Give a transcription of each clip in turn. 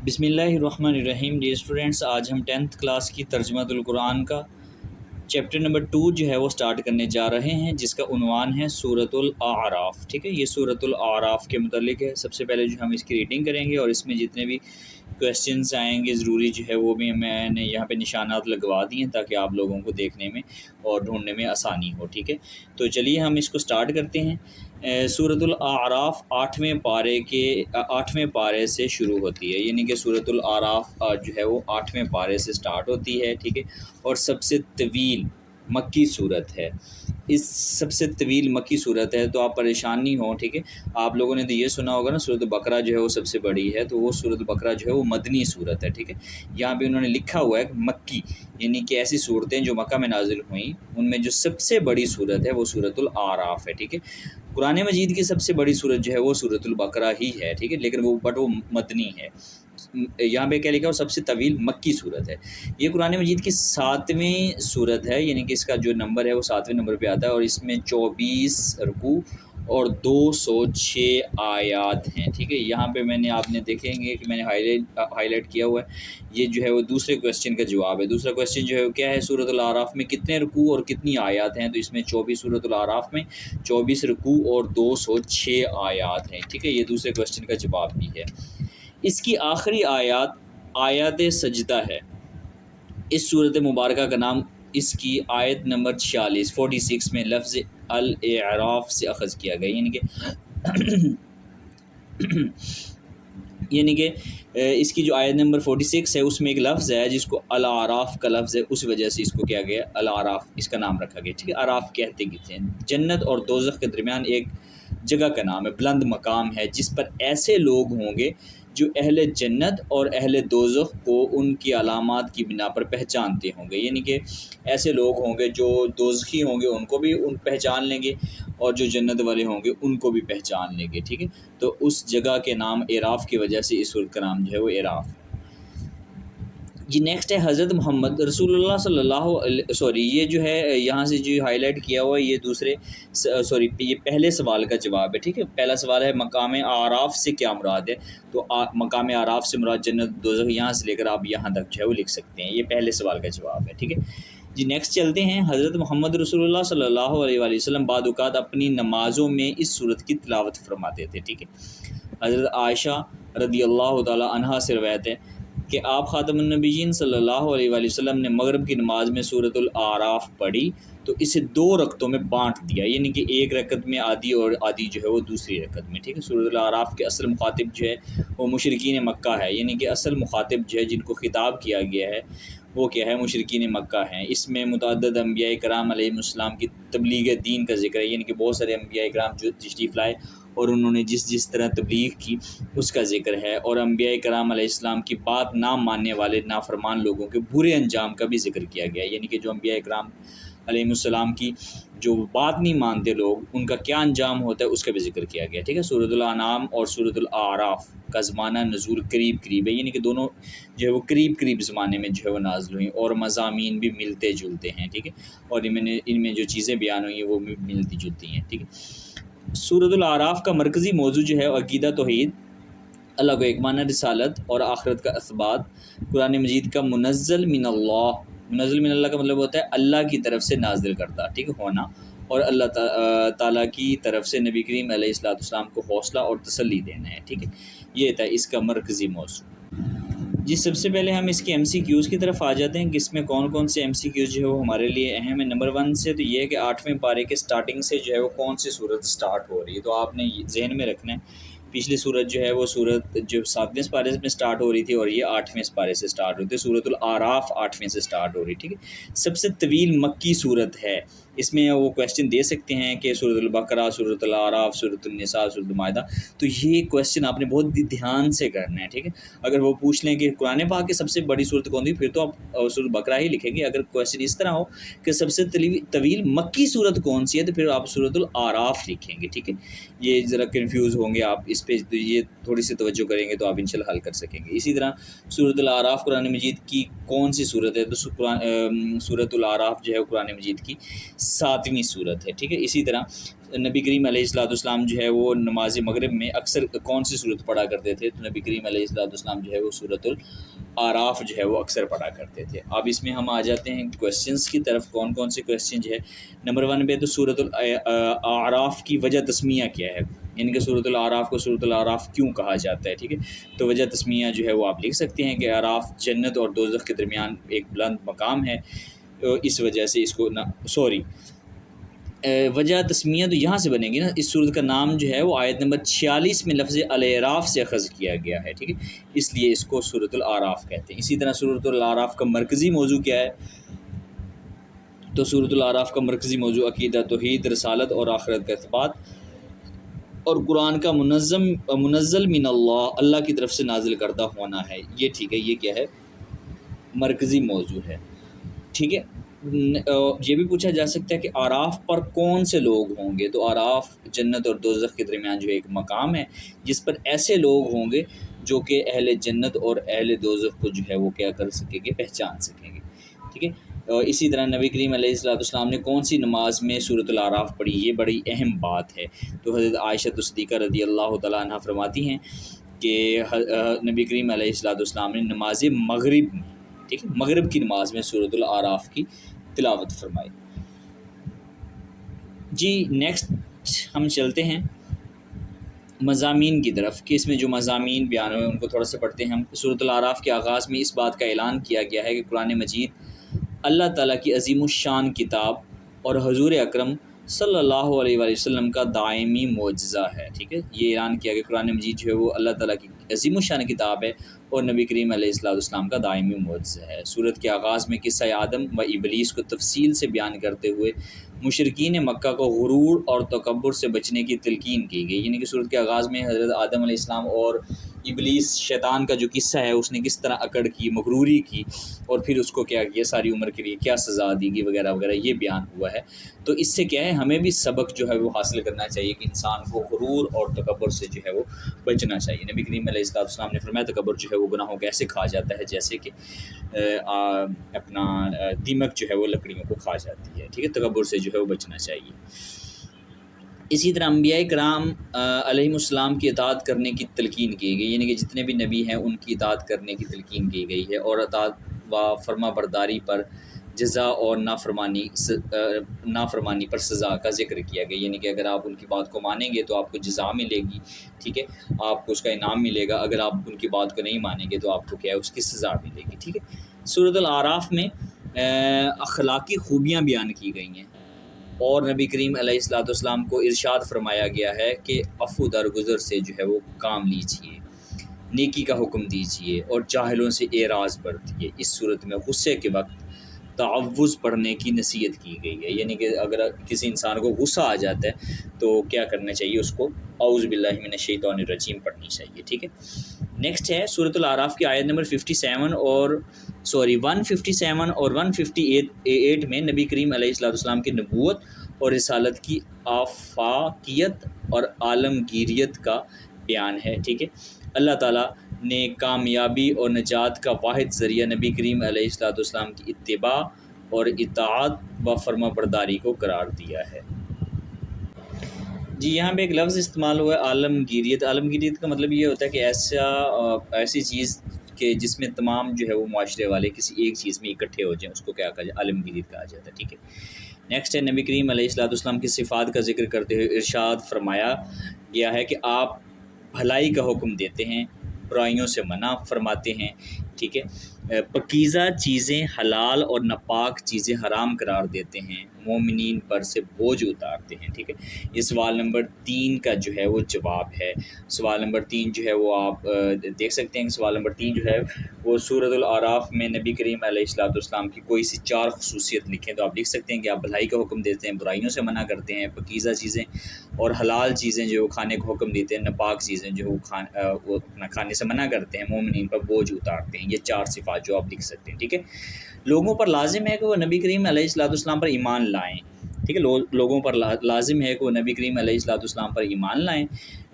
بسم اللہ الرحمن الرحیم۔ ڈیئر اسٹوڈنٹس، آج ہم 10th کلاس کی ترجمۃ القرآن کا چیپٹر نمبر 2 جو ہے وہ سٹارٹ کرنے جا رہے ہیں، جس کا عنوان ہے سورۃ الاعراف۔ ٹھیک ہے، یہ سورۃ الاعراف کے متعلق ہے۔ سب سے پہلے جو ہم اس کی ریڈنگ کریں گے اور اس میں جتنے بھی کویسچنز آئیں گے ضروری جو ہے وہ بھی میں نے یہاں پہ نشانات لگوا دیے ہیں تاکہ آپ لوگوں کو دیکھنے میں اور ڈھونڈنے میں آسانی ہو۔ ٹھیک ہے، تو چلیے ہم اس کو سٹارٹ کرتے ہیں۔ سورۃ الاعراف 8ویں پارے سے شروع ہوتی ہے، یعنی کہ سورۃ الاعراف جو ہے وہ 8ویں پارے سے سٹارٹ ہوتی ہے۔ ٹھیک ہے، اور سب سے طویل مکی صورت ہے۔ اس سب سے طویل مکی صورت ہے، تو آپ پریشان نہیں ہوں۔ ٹھیک ہے، آپ لوگوں نے تو یہ سنا ہوگا نا سورۃ بقرہ جو ہے وہ سب سے بڑی ہے، تو وہ سورۃ بقرہ جو ہے وہ مدنی صورت ہے۔ ٹھیک ہے، یہاں پہ انہوں نے لکھا ہوا ہے مکی، یعنی کہ ایسی صورتیں جو مکہ میں نازل ہوئیں ان میں جو سب سے بڑی صورت ہے وہ سورۃ الاعراف ہے۔ ٹھیک ہے، قرآن مجید کی سب سے بڑی صورت جو ہے وہ سورۃ البقرہ ہی ہے۔ ٹھیک ہے، لیکن وہ مدنی ہے۔ یہاں پہ کیا لکھا ہے، سب سے طویل مکی صورت ہے۔ یہ قرآن مجید کی 7ویں صورت ہے، یعنی کہ اس کا جو نمبر ہے وہ 7ویں نمبر پہ آتا ہے، اور اس میں 24 رکوع اور 206 آیات ہیں۔ ٹھیک ہے، یہاں پہ آپ نے دیکھیں گے کہ میں نے ہائی لائٹ کیا ہوا ہے، یہ جو ہے وہ دوسرے کویسچن کا جواب ہے۔ دوسرا کویسچن جو ہے وہ کیا ہے، سورۃ الاعراف میں کتنے رکوع اور کتنی آیات ہیں، تو اس میں 24 سورۃ الاعراف میں 24 رکوع اور 206 آیات ہیں۔ ٹھیک ہے، یہ دوسرے کویسچن کا جواب بھی ہے۔ اس کی آخری آیات سجدہ ہے۔ اس صورت مبارکہ کا نام اس کی آیت نمبر 46 میں لفظ الاعراف سے اخذ کیا گیا، یعنی کہ اس کی جو آیت نمبر 46 ہے اس میں ایک لفظ ہے جس کو الاعراف کا لفظ ہے، اس وجہ سے اس کو کیا گیا الاعراف، اس کا نام رکھا گیا۔ ٹھیک ہے، اعراف کہتے ہیں جنت اور دوزخ کے درمیان ایک جگہ کا نام ہے، بلند مقام ہے، جس پر ایسے لوگ ہوں گے جو اہل جنت اور اہل دوزخ کو ان کی علامات کی بنا پر پہچانتے ہوں گے، یعنی کہ ایسے لوگ ہوں گے جو دوزخی ہوں گے ان کو بھی پہچان لیں گے، اور جو جنت والے ہوں گے ان کو بھی پہچان لیں گے۔ ٹھیک ہے، تو اس جگہ کے نام اعراف کی وجہ سے اس سورت کا نام جو ہے وہ اعراف ہے۔ جی نیکسٹ ہے حضرت محمد رسول اللہ صلی اللہ علیہ یہ جو ہے یہاں سے جو ہائی لائٹ کیا ہوا ہے یہ پہلے سوال کا جواب ہے۔ ٹھیک ہے، پہلا سوال ہے مقام اعراف سے کیا مراد ہے، تو مقام اعراف سے مراد جنت دوزخ، یہاں سے لے کر آپ یہاں تک جو ہے وہ لکھ سکتے ہیں، یہ پہلے سوال کا جواب ہے۔ ٹھیک ہے جی، نیکسٹ چلتے ہیں۔ حضرت محمد رسول اللہ صلی اللہ علیہ وسلم بعد اوقات اپنی نمازوں میں اس صورت کی تلاوت فرماتے تھے۔ ٹھیک ہے، حضرت عائشہ رضی اللہ تعالی عنہا سے روایت ہے کہ آپ خاتم النبیین صلی اللہ علیہ وسلم نے مغرب کی نماز میں سورۃ الاعراف پڑھی تو اسے 2 رکعتوں میں بانٹ دیا، یعنی کہ ایک رکعت میں آدھی اور آدھی جو ہے وہ دوسری رکعت میں۔ ٹھیک ہے، سورۃ الاعراف کے اصل مخاطب جو ہے وہ مشرکین مکہ ہے، یعنی کہ اصل مخاطب جو ہے جن کو خطاب کیا گیا ہے وہ کیا ہے، مشرکین مکہ ہیں۔ اس میں متعدد انبیاء کرام علیہ السلام کی تبلیغ دین کا ذکر ہے، یعنی کہ بہت سارے انبیاء کرام جو تشریف لائے اور انہوں نے جس طرح تبلیغ کی اس کا ذکر ہے، اور انبیاء کرام علیہ السلام کی بات نہ ماننے والے نافرمان لوگوں کے برے انجام کا بھی ذکر کیا گیا ہے، یعنی کہ جو انبیاء کرام علیہ السلام کی جو بات نہیں مانتے لوگ ان کا کیا انجام ہوتا ہے اس کا بھی ذکر کیا گیا۔ ٹھیک ہے، سورۃ الانعام اور سورۃ الاعراف کا زمانہ نزول قریب ہے، یعنی کہ دونوں جو ہے وہ قریب زمانے میں جو ہے وہ نازل ہوئیں، اور مضامین بھی ملتے جلتے ہیں۔ ٹھیک ہے، اور ان میں جو چیزیں بیان ہوئی ہیں وہ بھی ملتی جلتی ہیں۔ ٹھیک ہے، سورۃ الاعراف کا مرکزی موضوع جو ہے عقیدہ توحید، اللہ کو ایک معنی، رسالت اور آخرت کا اثبات، قرآن مجید کا منزل من اللہ کا مطلب ہوتا ہے اللہ کی طرف سے نازل کرتا، ٹھیک ہونا، اور اللہ تعالیٰ کی طرف سے نبی کریم علیہ السلام کو حوصلہ اور تسلی دینا ہے۔ ٹھیک ہے، یہ تھا اس کا مرکزی موضوع۔ جی سب سے پہلے ہم اس کے MCQs کی طرف آ جاتے ہیں کہ اس میں کون سے MCQs جو ہے وہ ہمارے لیے اہم ہیں۔ نمبر 1 سے تو یہ ہے کہ 8ویں پارے کے سٹارٹنگ سے جو ہے وہ کون سی صورت سٹارٹ ہو رہی ہے، تو آپ نے ذہن میں رکھنا ہے پچھلی صورت جو ہے وہ صورت جو 7ویں پارے میں سٹارٹ ہو رہی تھی اور یہ 8ویں پارے سے سٹارٹ ہوتی ہے، سورۃ الاعراف 8ویں سے سٹارٹ ہو رہی ہے۔ ٹھیک ہے، سب سے طویل مکی صورت ہے، اس میں وہ کویسچن دے سکتے ہیں کہ سورۃ البقرہ، سورۃ الاعراف، سورۃ النساء، سورۃ المائدہ، تو یہ کویسچن آپ نے بہت دھیان سے کرنا ہے۔ ٹھیک ہے، اگر وہ پوچھ لیں کہ قرآن پاک کی سب سے بڑی صورت کون سی، پھر تو آپ سورۃ البقرہ ہی لکھیں گے۔ اگر کویسچن اس طرح ہو کہ سب سے طویل مکی صورت کون سی ہے تو پھر آپ سورۃ الاعراف لکھیں گے۔ ٹھیک ہے، یہ ذرا کنفیوز ہوں گے آپ اس پہ یہ تھوڑی سی توجہ کریں گے تو آپ انشاءاللہ حل کر سکیں گے۔ اسی طرح سورۃ الاعراف قرآن مجید کی کون سی صورت ہے؟ تو سورۃ الاعراف جو ہے وہ قرآن مجید کی 7ویں صورت ہے، ٹھیک ہے۔ اسی طرح نبی کریم علیہ السلام جو ہے وہ نماز مغرب میں اکثر کون سی صورت پڑھا کرتے تھے؟ تو نبی کریم علیہ السلام جو ہے وہ سورۃ الاعراف جو ہے وہ اکثر پڑھا کرتے تھے۔ اب اس میں ہم آ جاتے ہیں کویسچنس کی طرف، کون کون سے کویسچن جو ہے۔ نمبر 1 پہ تو سورۃ الاعراف کی وجہ تسمیہ کیا ہے، یعنی کہ سورۃ الاعراف کو سورۃ الاعراف کیوں کہا جاتا ہے، ٹھیک ہے۔ تو وجہ تسمیہ جو ہے وہ آپ لکھ سکتے ہیں کہ اعراف جنت اور دوزخ کے درمیان ایک بلند مقام ہے، اس وجہ سے اس کو وجہ تسمیہ تو یہاں سے بنے گی نا، اس صورت کا نام جو ہے وہ آیت نمبر 46 میں لفظ الاعراف سے اخذ کیا گیا ہے، ٹھیک ہے، اس لیے اس کو سورۃ الاعراف کہتے ہیں۔ اسی طرح سورۃ الاعراف کا مرکزی موضوع کیا ہے؟ تو سورۃ الاعراف کا مرکزی موضوع عقیدہ، توحید، رسالت اور آخرت کا اثبات اور قرآن کا منزل من اللہ کی طرف سے نازل کردہ ہونا ہے، یہ ٹھیک ہے، یہ کیا ہے؟ مرکزی موضوع ہے، ٹھیک ہے۔ یہ بھی پوچھا جا سکتا ہے کہ اعراف پر کون سے لوگ ہوں گے؟ تو اعراف جنت اور دوزخ کے درمیان جو ایک مقام ہے جس پر ایسے لوگ ہوں گے جو کہ اہل جنت اور اہل دوزخ کو جو ہے وہ کیا کر سکیں گے؟ پہچان سکیں گے، ٹھیک ہے۔ اسی طرح نبی کریم علیہ السلام نے کون سی نماز میں سورۃ الاعراف پڑھی؟ یہ بڑی اہم بات ہے۔ تو حضرت عائشہ صدیقہ رضی اللہ تعالیٰ عنہ فرماتی ہیں کہ نبی کریم علیہ السلام نے نماز مغرب میں، ٹھیک ہے، مغرب کی نماز میں سورۃ الاعراف کی تلاوت فرمائی۔ جی نیکسٹ ہم چلتے ہیں مضامین کی طرف، کہ اس میں جو مضامین بیان ہوئے ان کو تھوڑا سا پڑھتے ہیں ہم۔ سورۃ الاعراف کے آغاز میں اس بات کا اعلان کیا گیا ہے کہ قرآن مجید اللہ تعالیٰ کی عظیم الشان کتاب اور حضور اکرم صلی اللہ علیہ وآلہ وسلم کا دائمی معجزہ ہے، ٹھیک ہے۔ یہ اعلان کیا کہ قرآن مجید جو ہے وہ اللہ تعالیٰ کی عظیم الشان کتاب ہے اور نبی کریم علیہ السلام کا دائمی معجزہ ہے۔ سورت کے آغاز میں قصہ آدم و ابلیس کو تفصیل سے بیان کرتے ہوئے مشرکین مکہ کو غرور اور تکبر سے بچنے کی تلقین کی گئی، یعنی کہ سورت کے آغاز میں حضرت آدم علیہ السلام اور ابلیس شیطان کا جو قصہ ہے اس نے کس طرح اکڑ کی، مغروری کی، اور پھر اس کو کیا کیا، ساری عمر کے لیے کیا سزا دی گئی وغیرہ وغیرہ، یہ بیان ہوا ہے۔ تو اس سے کیا ہے، ہمیں بھی سبق جو ہے وہ حاصل کرنا چاہیے کہ انسان کو غرور اور تکبر سے جو ہے وہ بچنا چاہیے۔ نبی کریم علیہ السلام نے فرمایا تکبر جو ہے وہ گناہوں کو ایسے کھا جاتا ہے جیسے کہ اپنا دیمک جو ہے وہ لکڑیوں کو کھا جاتی ہے، ٹھیک ہے۔ تکبر سے جو ہے وہ بچنا چاہیے۔ اسی طرح انبیاء کرام علیہم السلام کی اطاعت کرنے کی تلقین کی گئی، یعنی کہ جتنے بھی نبی ہیں ان کی اطاعت کرنے کی تلقین کی گئی ہے، اور اطاعت و فرما برداری پر جزا اور نافرمانی پر سزا کا ذکر کیا گیا، یعنی کہ اگر آپ ان کی بات کو مانیں گے تو آپ کو جزا ملے گی، ٹھیک ہے، آپ کو اس کا انعام ملے گا، اگر آپ ان کی بات کو نہیں مانیں گے تو آپ کو کیا ہے، اس کی سزا ملے گی، ٹھیک ہے۔ سورۃ الاعراف میں اخلاقی خوبیاں بیان کی گئی ہیں، اور نبی کریم علیہ السلام کو ارشاد فرمایا گیا ہے کہ عفو درگزر سے جو ہے وہ کام لیجیے، نیکی کا حکم دیجیے اور جاہلوں سے اعراض برتیے۔ اس صورت میں غصے کے وقت تعوذ پڑھنے کی نصیحت کی گئی ہے، یعنی کہ اگر کسی انسان کو غصہ آ جاتا ہے تو کیا کرنا چاہیے، اس کو اعوذ باللہ من الشیطان الرجیم پڑھنی چاہیے، ٹھیک ہے۔ نیکسٹ ہے سورۃ الاعراف کی آیت نمبر 157 اور 158 میں نبی کریم علیہ السلام کی نبوت اور رسالت کی آفاقیت اور عالمگیریت کا بیان ہے، ٹھیک ہے۔ اللہ تعالیٰ نے کامیابی اور نجات کا واحد ذریعہ نبی کریم علیہ السلام کی اتباع اور اطاعت و فرما برداری کو قرار دیا ہے۔ جی یہاں پہ ایک لفظ استعمال ہوا ہے عالمگیریت۔ عالمگیریت کا مطلب یہ ہوتا ہے کہ ایسی چیز کہ جس میں تمام جو ہے وہ معاشرے والے کسی ایک چیز میں اکٹھے ہو جائیں، اس کو کیا کہا جائے، عالمگیریت کہا جاتا ہے، ٹھیک ہے۔ نیکسٹ ہے نبی کریم علیہ السلام کی صفات کا ذکر کرتے ہوئے ارشاد فرمایا گیا ہے کہ آپ بھلائی کا حکم دیتے ہیں، برائیوں سے منع فرماتے ہیں، ٹھیک ہے، پاکیزہ چیزیں حلال اور ناپاک چیزیں حرام قرار دیتے ہیں، مومنین پر سے بوجھ اتارتے ہیں، ٹھیک ہے۔ یہ سوال نمبر 3 کا جو ہے وہ جواب ہے۔ سوال نمبر 3 جو ہے وہ آپ دیکھ سکتے ہیں کہ سوال نمبر 3 جو ہے وہ سورۃ الاعراف میں نبی کریم علیہ السلام کی کوئی سی 4 خصوصیت لکھیں، تو آپ لکھ سکتے ہیں کہ آپ بھلائی کا حکم دیتے ہیں، برائیوں سے منع کرتے ہیں، پاکیزہ چیزیں اور حلال چیزیں جو وہ کھانے کو حکم دیتے ہیں، ناپاک چیزیں جو وہ کھانے سے منع کرتے ہیں، مومنین پر بوجھ اتارتے ہیں۔ یہ 4 صفات جو آپ لکھ سکتے ہیں، ٹھیک ہے۔ لوگوں پر لازم ہے کہ وہ نبی کریم علیہ السلام پر ایمان لائیں ٹھیک ہے. لوگوں پر لازم ہے کہ وہ نبی کریم علیہ الصلوۃ والسلام پر ایمان لائیں،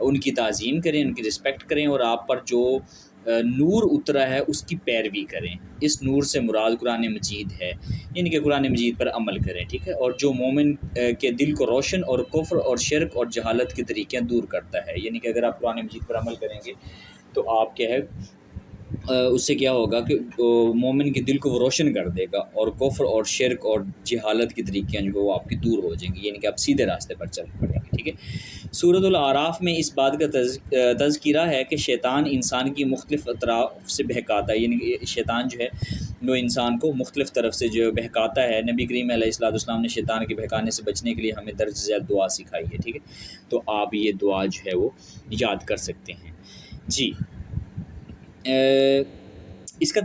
ان کی تعظیم کریں، ان کی رسپیکٹ کریں، اور آپ پر جو نور اترا ہے اس کی پیروی کریں. اس نور سے مراد قرآن مجید ہے، یعنی کہ قرآن مجید پر عمل کریں. ٹھیک ہے. اور جو مومن کے دل کو روشن اور کفر اور شرک اور جہالت کے طریقے دور کرتا ہے، یعنی کہ اگر آپ قرآن مجید پر عمل کریں گے تو آپ کیا ہے اس سے کیا ہوگا کہ مومن کے دل کو وہ روشن کر دے گا، اور کفر اور شرک اور جہالت کے طریقے جو وہ آپ کی دور ہو جائیں گے، یعنی کہ آپ سیدھے راستے پر چل پڑیں گے. ٹھیک ہے. سورۃ الاعراف میں اس بات کا تذکرہ ہے کہ شیطان انسان کی مختلف اطراف سے بہکاتا ہے، یعنی کہ شیطان جو ہے وہ انسان کو مختلف طرف سے جو بہکاتا ہے. نبی کریم علیہ الصلوۃ والسلام نے شیطان کے بہکانے سے بچنے کے لیے ہمیں درج ذیل دعا سکھائی ہے. ٹھیک ہے. تو آپ یہ دعا جو ہے وہ یاد کر سکتے ہیں. جی اس کا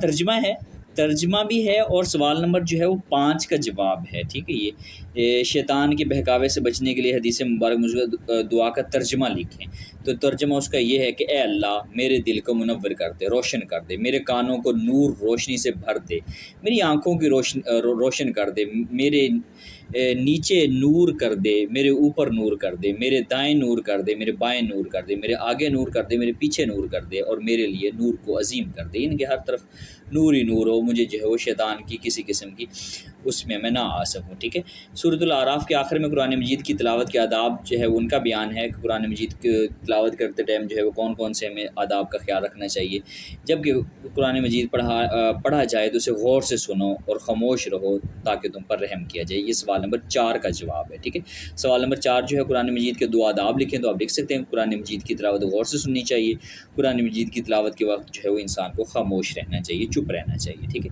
ترجمہ بھی ہے، اور سوال نمبر جو ہے وہ 5 کا جواب ہے. ٹھیک ہے. یہ شیطان کے بہکاوے سے بچنے کے لیے حدیث مبارک میں دعا کا ترجمہ لکھیں. تو ترجمہ اس کا یہ ہے کہ اے اللہ میرے دل کو منور کر دے، روشن کر دے، میرے کانوں کو نور روشنی سے بھر دے، میری آنکھوں کی روشن کر دے، میرے نیچے نور کر دے، میرے اوپر نور کر دے، میرے دائیں نور کر دے، میرے بائیں نور کر دے، میرے آگے نور کر دے، میرے پیچھے نور کر دے، اور میرے لیے نور کو عظیم کر دے. یعنی کہ ہر طرف نور ہی نور ہو، مجھے جو ہے وہ شیطان کی کسی قسم کی اس میں نہ آ سکوں. ٹھیک ہے. سورۃ الاعراف کے آخر میں قرآن مجید کی تلاوت کے آداب جو ہے ان کا بیان ہے کہ قرآن مجید کی تلاوت کرتے ٹائم جو ہے وہ کون سے ہمیں آداب کا خیال رکھنا چاہیے. جب کہ قرآن مجید پڑھا جائے تو اسے غور سے سنو اور خاموش رہو تاکہ تم پر رحم کیا جائے. یہ سوال نمبر 4 کا جواب ہے. ٹھیک ہے. سوال نمبر 4 جو ہے قرآن مجید کے 2 آداب لکھیں. تو آپ لکھ سکتے ہیں قرآن مجید کی تلاوت غور سے سننی چاہیے. قرآن مجید کی تلاوت کے وقت جو ہے وہ انسان کو خاموش رہنا چاہیے، چپ رہنا چاہیے. ٹھیک ہے.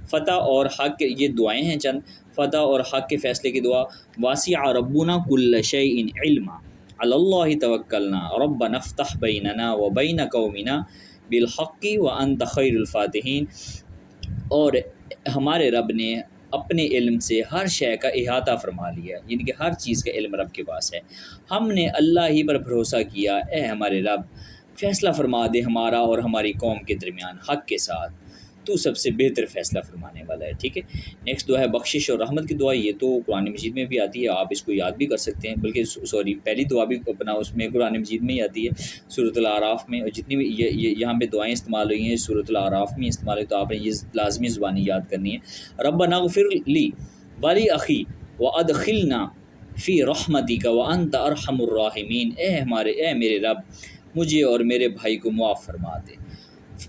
فتح اور حق، یہ دعائیں ہیں چند. فتح اور حق کے فیصلے کی دعا: واسع ربنا کل شیء علما علی اللہ توکلنا ربنا افتح بیننا وبین قومنا بالحق وانت خیر الفاتحین. اور ہمارے رب نے اپنے علم سے ہر شے کا احاطہ فرما لیا، یعنی کہ ہر چیز کا علم رب کے پاس ہے. ہم نے اللہ ہی پر بھروسہ کیا، اے ہمارے رب فیصلہ فرما دے ہمارا اور ہماری قوم کے درمیان حق کے ساتھ، تو سب سے بہتر فیصلہ فرمانے والا ہے. ٹھیک ہے. نیکسٹ دعا ہے بخشش اور رحمت کی دعا. یہ تو قرآن مجید میں بھی آتی ہے، آپ اس کو یاد بھی کر سکتے ہیں، بلکہ پہلی دعا بھی اپنا اس میں قرآن مجید میں ہی آتی ہے سورۃ الاعراف میں، اور جتنی بھی یہاں پہ دعائیں استعمال ہوئی ہیں سورۃ الاعراف میں استعمال ہوئی، تو آپ نے یہ لازمی زبانی یاد کرنی ہے. ربنا اغفر لی ولی اخی وادخلنا فی رحمتک وانت ارحم الراحمین. اے میرے رب مجھے اور میرے بھائی کو معاف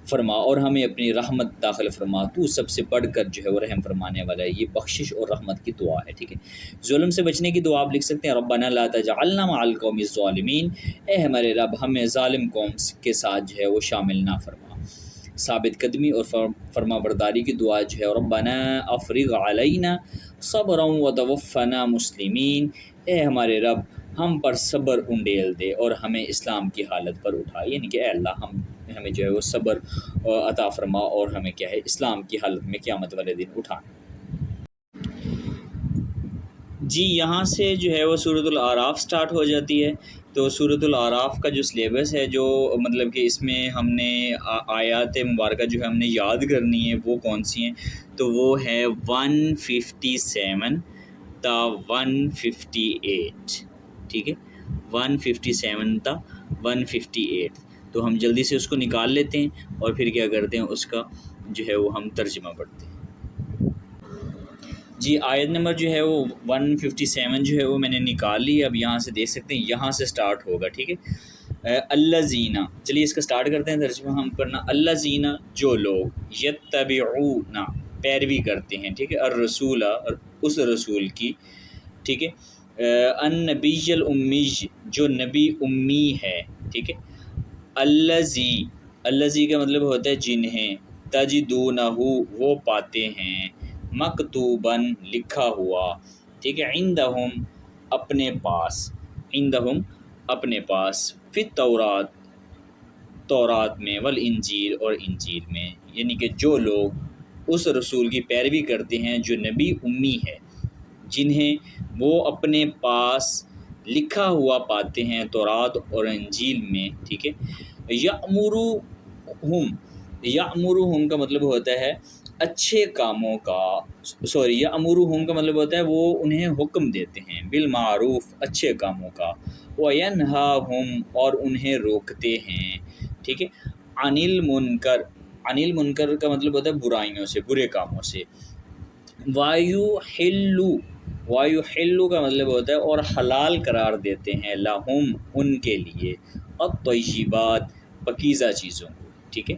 فرما اور ہمیں اپنی رحمت داخل فرما، تو سب سے بڑھ کر جو ہے وہ رحم فرمانے والا ہے. یہ بخشش اور رحمت کی دعا ہے. ٹھیک ہے. ظلم سے بچنے کی دعا آپ لکھ سکتے ہیں: ربنا لا تجعلنا مع القوم الظالمین. اے ہمارے رب ہمیں ظالم قوم کے ساتھ جو ہے وہ شامل نہ فرما. ثابت قدمی اور فرما برداری کی دعا جو ہے: ربنا افرغ علینا صبرا وتوفنا مسلمین. اے ہمارے رب ہم پر صبر انڈیل دے اور ہمیں اسلام کی حالت پر اٹھا، یعنی کہ اے اللہ ہمیں جو ہے وہ صبر عطا فرما اور ہمیں کیا ہے اسلام کی حالت میں قیامت والے دن اٹھانا. جی یہاں سے جو ہے وہ سورۃ الاعراف سٹارٹ ہو جاتی ہے. تو سورۃ الاعراف کا جو سلیبس ہے، جو مطلب کہ اس میں ہم نے آیات مبارکہ جو ہے ہم نے یاد کرنی ہے وہ کون سی ہیں، تو وہ ہے 157 تا 158. ٹھیک ہے. 157 تا 158. تو ہم جلدی سے اس کو نکال لیتے ہیں اور پھر کیا کرتے ہیں اس کا جو ہے وہ ہم ترجمہ پڑھتے ہیں. جی آیت نمبر جو ہے وہ 157 جو ہے وہ میں نے نکال لی. اب یہاں سے دیکھ سکتے ہیں، یہاں سے سٹارٹ ہوگا. ٹھیک ہے. الذین، چلیے اس کا سٹارٹ کرتے ہیں ترجمہ ہم کرنا. الذین، جو لوگ، یتبعون، پیروی کرتے ہیں. ٹھیک ہے. الرسول، اس رسول کی. ٹھیک ہے. النبی الامی، جو نبی امی ہے. ٹھیک ہے. الذی کا مطلب ہوتا ہے جنہیں، تجدونہ، وہ پاتے ہیں، مکتوباً، لکھا ہوا. ٹھیک ہے. عندہم، اپنے پاس. عندہم، اپنے پاس. فی التورات، تورات میں. والانجیل، اور انجیل میں. یعنی کہ جو لوگ اس رسول کی پیروی کرتے ہیں جو نبی امی ہے، جنہیں وہ اپنے پاس لکھا ہوا پاتے ہیں تورات اور انجیل میں. ٹھیک ہے. یأمرہم کا مطلب ہوتا ہے اچھے کاموں کا، سوری یامرہم کا مطلب ہوتا ہے وہ انہیں حکم دیتے ہیں، بالمعروف اچھے کاموں کا، وینہاہم اور انہیں روکتے ہیں، ٹھیک ہے، عن المنکر، عن المنکر کا مطلب ہوتا ہے برائیوں سے، برے کاموں سے، وایحلو، وایحلو کا مطلب ہوتا ہے اور حلال قرار دیتے ہیں، لہم ان کے لیے، الطیبات پاکیزہ چیزوں کو، ٹھیک ہے،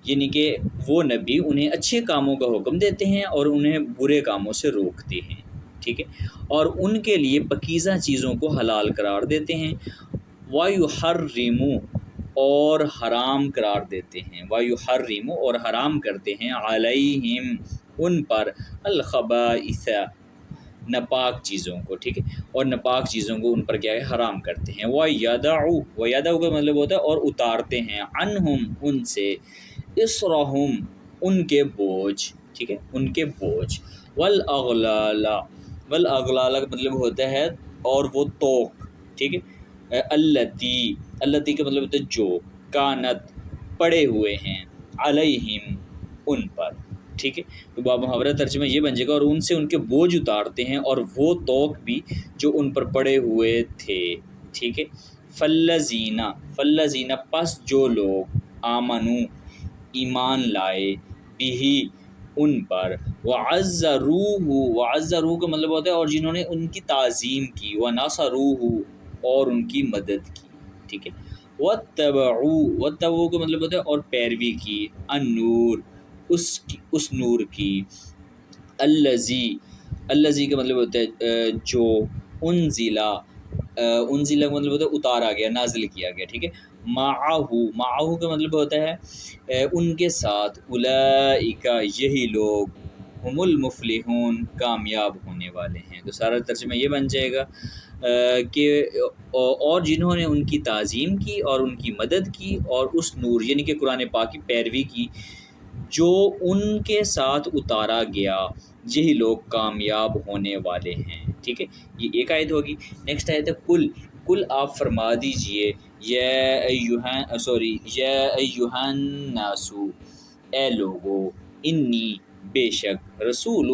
یعنی کہ وہ نبی انہیں اچھے کاموں کا حکم دیتے ہیں اور انہیں برے کاموں سے روکتے ہیں، ٹھیک ہے، اور ان کے لیے پاکیزہ چیزوں کو حلال قرار دیتے ہیں، وَيُحَرِّمُ اور حرام قرار دیتے ہیں، وَيُحَرِّمُ اور حرام کرتے ہیں، عَلَيْهِمْ ان پر، الخبائث ناپاک چیزوں کو، ٹھیک ہے، اور ناپاک چیزوں کو ان پر کیا ہے حرام کرتے ہیں، وَيَدَعُ کا مطلب ہوتا ہے اور اتارتے ہیں، عنہم ان سے، اصرہم ان کے بوجھ، ٹھیک ہے، ان کے بوجھ، والاغلال، والاغلال کا مطلب ہوتا ہے اور وہ توق، ٹھیک ہے، التی کا مطلب ہوتا ہے جو، کانت پڑے ہوئے ہیں، علیہم ان پر، ٹھیک ہے، تو باب محاورہ ترجمہ یہ بن جائے گا اور ان سے ان کے بوجھ اتارتے ہیں اور وہ توق بھی جو ان پر پڑے ہوئے تھے، ٹھیک ہے، فالذین، فالذین پس جو لوگ، آمنو ایمان لائے، بھی ان پر، وعزروہ، وعزروہ کا مطلب ہوتا ہے اور جنہوں نے ان کی تعظیم کی، ونصروہ اور ان کی مدد کی، ٹھیک ہے، واتبعوا کا مطلب ہوتا ہے اور پیروی کی، النور اس نور کی، الذی کا مطلب ہوتا ہے جو، انزلہ کا مطلب ہوتا ہے اتارا گیا، نازل کیا گیا، ٹھیک ہے، معہو کا مطلب ہوتا ہے ان کے ساتھ، اولئک یہی لوگ، ہم المفلحون کامیاب ہونے والے ہیں، تو سارا ترجمہ یہ بن جائے گا کہ اور جنہوں نے ان کی تعظیم کی اور ان کی مدد کی اور اس نور یعنی کہ قرآن پاک کی پیروی کی جو ان کے ساتھ اتارا گیا، یہی لوگ کامیاب ہونے والے ہیں، ٹھیک ہے، یہ ایک آیت ہوگی۔ نیکسٹ آیت ہے کل آپ فرما دیجئے، یا ایہا الناس اے لوگو، انی بے شک، رسول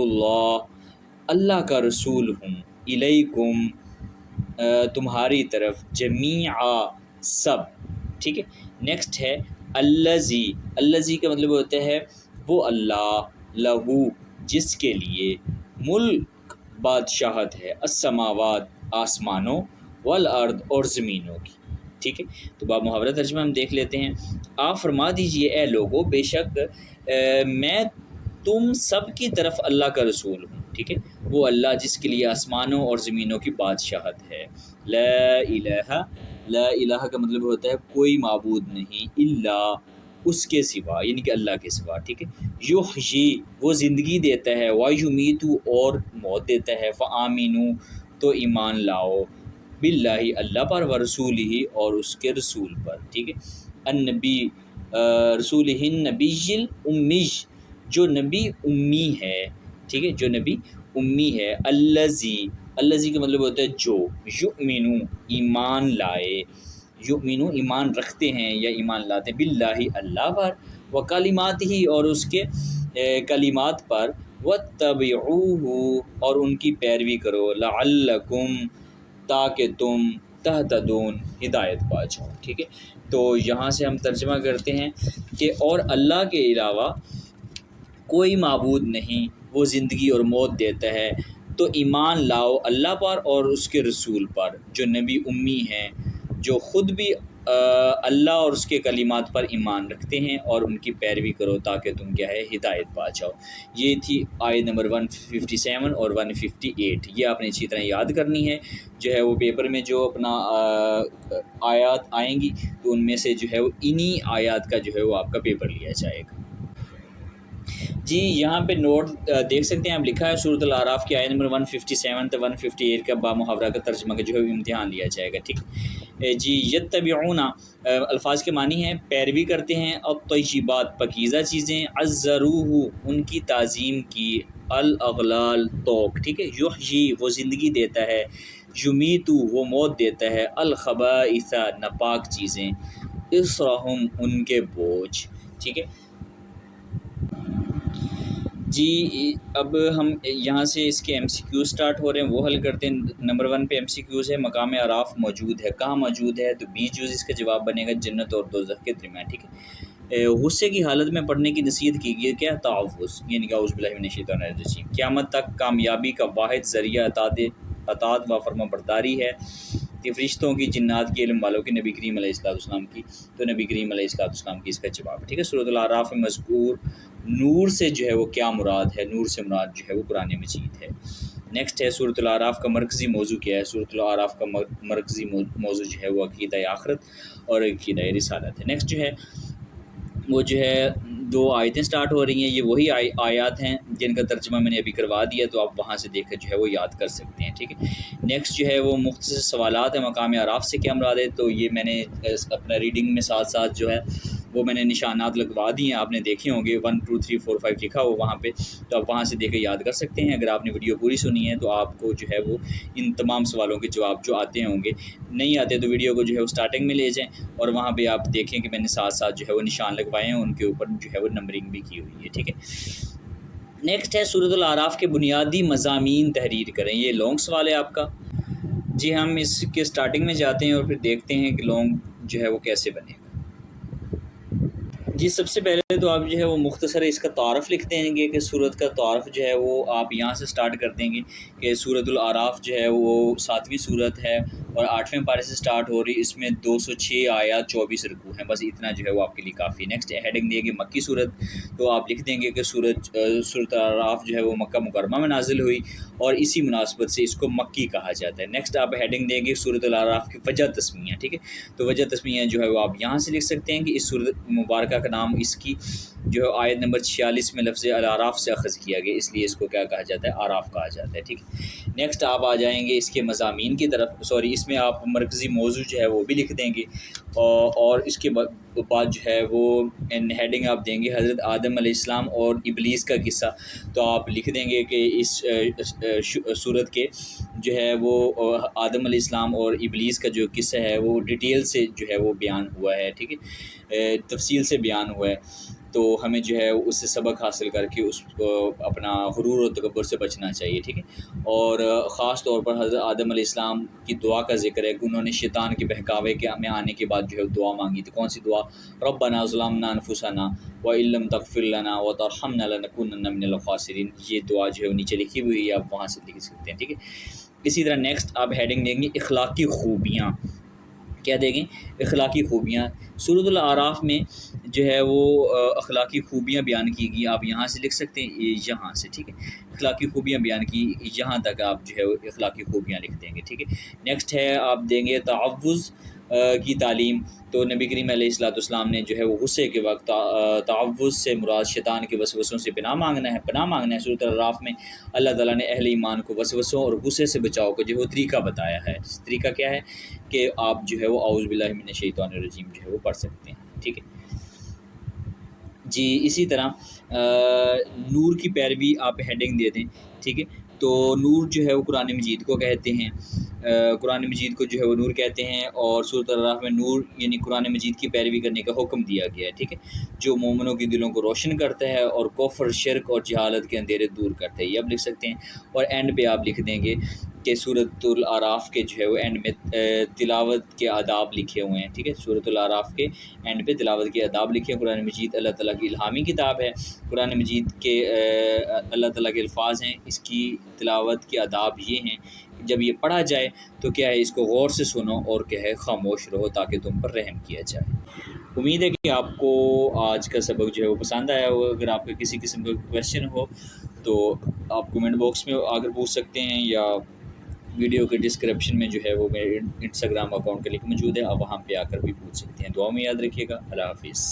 اللہ کا رسول ہوں، الیکم تمہاری طرف، جمیعا سب، ٹھیک ہے، نیکسٹ ہے الذی کا مطلب ہوتا ہے وہ اللہ، لہو جس کے لیے، ملک بادشاہت ہے، السماوات آسمانوں، والارض اور زمینوں کی، ٹھیک ہے، تو باب محاورہ ترجمہ ہم دیکھ لیتے ہیں۔ آپ فرما دیجئے اے لوگو، بے شک میں تم سب کی طرف اللہ کا رسول ہوں، ٹھیک ہے، وہ اللہ جس کے لیے آسمانوں اور زمینوں کی بادشاہت ہے، لا الہ کا مطلب ہوتا ہے کوئی معبود نہیں، الا اس کے سوا یعنی کہ اللہ کے سوا، ٹھیک ہے، یحیی وہ زندگی دیتا ہے، ویمیت اور موت دیتا ہے، فآمنو تو ایمان لاؤ، باللہ اللہ پر، ورسولہ اور اس کے رسول پر، ٹھیک ہے، النبی رسولہ النبی الامی جو نبی امی ہے، ٹھیک ہے، جو نبی امی ہے، الذی کا مطلب ہوتا ہے جو، یؤمنو ایمان لائے، یؤمنو ایمان رکھتے ہیں یا ایمان لاتے ہیں، باللہ اللہ پر، وکلماتہ اور اس کے کلمات پر، واتبعوہ اور ان کی پیروی کرو، لعلکم تاکہ تم، تہتدون ہدایت پا جاؤ، ٹھیک ہے، تو یہاں سے ہم ترجمہ کرتے ہیں کہ اور اللہ کے علاوہ کوئی معبود نہیں، وہ زندگی اور موت دیتا ہے، تو ایمان لاؤ اللہ پر اور اس کے رسول پر جو نبی امی ہیں، جو خود بھی اللہ اور اس کے کلمات پر ایمان رکھتے ہیں، اور ان کی پیروی کرو تاکہ تم کیا ہے ہدایت پا جاؤ۔ یہ تھی آیت نمبر 157 اور 158، یہ آپ نے اچھی طرح یاد کرنی ہے، جو ہے وہ پیپر میں جو اپنا آیات آئیں گی تو ان میں سے جو ہے وہ انہی آیات کا جو ہے وہ آپ کا پیپر لیا جائے گا۔ جی یہاں پہ نوٹ دیکھ سکتے ہیں، آپ لکھا ہے سورۃ الاعراف کی آیت نمبر 157 تا 158 کا با محاورہ کا ترجمہ کا جو ہے امتحان لیا جائے گا، ٹھیک جی، یتبعون الفاظ کے معنی ہیں پیروی کرتے ہیں، الطیبات پاکیزہ چیزیں، عزروہ ان کی تعظیم کی، الاغلال توق، ٹھیک ہے، یحیی وہ زندگی دیتا ہے، یمیتو وہ موت دیتا ہے، الخبائث ناپاک چیزیں، اصرہم ان کے بوجھ، ٹھیک ہے۔ جی اب ہم یہاں سے اس کے ایم سی کیو سٹارٹ ہو رہے ہیں، وہ حل کرتے ہیں۔ نمبر 1 پہ ایم سی کیوز ہے، مقام اعراف موجود ہے، کہاں موجود ہے؟ تو بی چوز اس کا جواب بنے گا جنت اور دوزخ کے درمیان، ٹھیک ہے۔ غصے کی حالت میں پڑھنے کی نصیحت کی گئی، کیا تعوذ، یعنی کہ اعوذ باللہ من الشیطان الرجیم۔ قیامت تک کامیابی کا واحد ذریعہ اطاعت و فرما برداری ہے، کہ فرشتوں کی، جنات کی، علم والوں کی، نبی کریم علیہ السلام کی، تو نبی کریم علیہ السلام کی اس کا جواب ہے، ٹھیک ہے۔ سورۃ الاعراف میں مذکور نور سے جو ہے وہ کیا مراد ہے؟ نور سے مراد جو ہے وہ قرآن مجید ہے۔ نیکسٹ ہے سورۃ الاعراف کا مرکزی موضوع کیا ہے؟ سورۃ الاعراف کا مرکزی موضوع جو ہے وہ عقیدہ آخرت اور عقیدہ رسالت ہے۔ نیکسٹ جو ہے وہ جو ہے 2 آیتیں سٹارٹ ہو رہی ہیں، یہ وہی آیات ہیں جن کا ترجمہ میں نے ابھی کروا دیا، تو آپ وہاں سے دیکھ کر جو ہے وہ یاد کر سکتے ہیں، ٹھیک ہے۔ نیکسٹ جو ہے وہ مختصر سوالات ہیں، مقام اعراف سے کیا مراد ہے؟ تو یہ میں نے اپنا ریڈنگ میں ساتھ ساتھ جو ہے وہ میں نے نشانات لگوا دیے ہیں، آپ نے دیکھے ہوں گے 1 2 3 4 5 لکھا ہو وہاں پہ، تو آپ وہاں سے دیکھ کے یاد کر سکتے ہیں۔ اگر آپ نے ویڈیو پوری سنی ہے تو آپ کو جو ہے وہ ان تمام سوالوں کے جواب جو آتے ہوں گے، نہیں آتے تو ویڈیو کو جو ہے وہ سٹارٹنگ میں لے جائیں اور وہاں پہ آپ دیکھیں کہ میں نے ساتھ ساتھ جو ہے وہ نشان لگوائے ہیں، ان کے اوپر جو ہے وہ نمبرنگ بھی کی ہوئی ہے، ٹھیک ہے۔ نیکسٹ ہے سورۃ الاعراف کے بنیادی مضامین تحریر کریں، یہ لانگ سوال ہے آپ کا۔ جی ہم اس کے سٹارٹنگ میں جاتے ہیں اور پھر دیکھتے ہیں کہ لانگ جو ہے وہ کیسے بنے گا۔ جی سب سے پہلے تو آپ جو ہے وہ مختصر اس کا تعارف لکھ دیں گے کہ سورت کا تعارف جو ہے وہ آپ یہاں سے سٹارٹ کر دیں گے کہ سورۃ الاعراف جو ہے وہ 7ویں سورت ہے اور 8ویں پارے سے سٹارٹ ہو رہی، اس میں 206 آیات 24 رکوع ہیں، بس اتنا جو ہے وہ آپ کے لیے کافی ہے۔ نیکسٹ ہیڈنگ دیں گے مکی صورت، تو آپ لکھ دیں گے کہ سورۃ الاعراف جو ہے وہ مکہ مکرمہ میں نازل ہوئی اور اسی مناسبت سے اس کو مکی کہا جاتا ہے۔ نیکسٹ آپ ہیڈنگ دیں گے سورۃ الاعراف کی وجہ تسمیہ، ٹھیک ہے، تو وجہ تسمیہ جو ہے وہ آپ یہاں سے لکھ سکتے ہیں کہ اس سورۃ مبارکہ کا نام اس کی جو ہے آیت نمبر 46 میں لفظ الاعراف سے اخذ کیا گیا، اس لیے اس کو کیا کہا جاتا ہے؟ آراف کہا جاتا ہے، ٹھیک ہے۔ نیکسٹ آپ آ جائیں گے اس کے مضامین کی طرف، اس میں آپ مرکزی موضوع جو ہے وہ بھی لکھ دیں گے اور اس کے بعد جو ہے وہ ہیڈنگ آپ دیں گے حضرت آدم علیہ السلام اور ابلیس کا قصہ، تو آپ لکھ دیں گے کہ اس سورت کے جو ہے وہ آدم علیہ السلام اور ابلیس کا جو قصہ ہے وہ ڈیٹیل سے جو ہے وہ بیان ہوا ہے، ٹھیک ہے، تفصیل سے بیان ہوا ہے، تو ہمیں جو ہے اس سے سبق حاصل کر کے اس اپنا غرور و تکبر سے بچنا چاہیے، ٹھیک ہے۔ اور خاص طور پر حضرت آدم علیہ السلام کی دعا کا ذکر ہے کہ انہوں نے شیطان کے بہکاوے میں آنے کے بعد جو ہے دعا مانگی تھی، کون سی دعا؟ ربنا ظلمنا انفسنا وان لم تغفر لنا وترحمنا لنکونن من الخاسرین، یہ دعا جو ہے وہ نیچے لکھی ہوئی ہے، آپ وہاں سے لکھ سکتے ہیں، ٹھیک ہے۔ اسی طرح نیکسٹ آپ ہیڈنگ دیں گے اخلاقی خوبیاں، کیا دیں گے؟ اخلاقی خوبیاں۔ سورۃ الاعراف میں جو ہے وہ اخلاقی خوبیاں بیان کی گئی، آپ یہاں سے لکھ سکتے ہیں، یہاں سے، ٹھیک ہے، اخلاقی خوبیاں بیان کی، یہاں تک آپ جو ہے وہ اخلاقی خوبیاں لکھ دیں گے، ٹھیک ہے۔ نیکسٹ ہے آپ دیں گے تعوذ کی تعلیم، تو نبی کریم علیہ السلام نے جو ہے وہ غصے کے وقت تعوذ سے مراد شیطان کے وسوسوں سے پناہ مانگنا ہے۔ سورۃ الاعراف میں اللہ تعالیٰ نے اہل ایمان کو وسوسوں اور غصے سے بچاؤ کا جو ہے وہ طریقہ بتایا ہے، طریقہ کیا ہے کہ آپ جو ہے وہ اعوذ باللہ من الشیطان الرجیم جو ہے وہ پڑھ سکتے ہیں، ٹھیک ہے جی۔ اسی طرح نور کی پیروی آپ ہیڈنگ دے دیں، ٹھیک ہے، تو نور جو ہے وہ قرآن مجید کو کہتے ہیں، قرآن مجید کو جو ہے وہ نور کہتے ہیں، اور سورۃ الاعراف میں نور یعنی قرآن مجید کی پیروی کرنے کا حکم دیا گیا ہے، ٹھیک ہے، جو مومنوں کے دلوں کو روشن کرتا ہے اور کفر، شرک اور جہالت کے اندھیرے دور کرتا ہے، یہ آپ لکھ سکتے ہیں۔ اور اینڈ پہ آپ لکھ دیں گے کہ سورۃ الاعراف کے جو ہے وہ اینڈ میں تلاوت کے آداب لکھے ہوئے ہیں، ٹھیک ہے، سورۃ الاعراف کے اینڈ پہ تلاوت کے آداب لکھے ہیں۔ قرآن مجید اللہ تعالیٰ کی الہامی کتاب ہے، قرآن مجید کے اللہ تعالیٰ کے الفاظ ہیں، اس کی تلاوت کے آداب یہ ہیں، جب یہ پڑھا جائے تو کیا ہے، اس کو غور سے سنو اور کیا ہے خاموش رہو تاکہ تم پر رحم کیا جائے۔ امید ہے کہ آپ کو آج کا سبق جو ہے وہ پسند آیا ہو۔ اگر آپ کا کسی قسم کا کویشچن ہو تو آپ کمنٹ باکس میں آ کر پوچھ سکتے ہیں، یا ویڈیو کے ڈسکرپشن میں جو ہے وہ میرے انسٹاگرام اکاؤنٹ کا لنک موجود ہے، آپ وہاں پہ آ کر بھی پوچھ سکتے ہیں۔ دعا میں یاد رکھیے گا۔ اللہ حافظ۔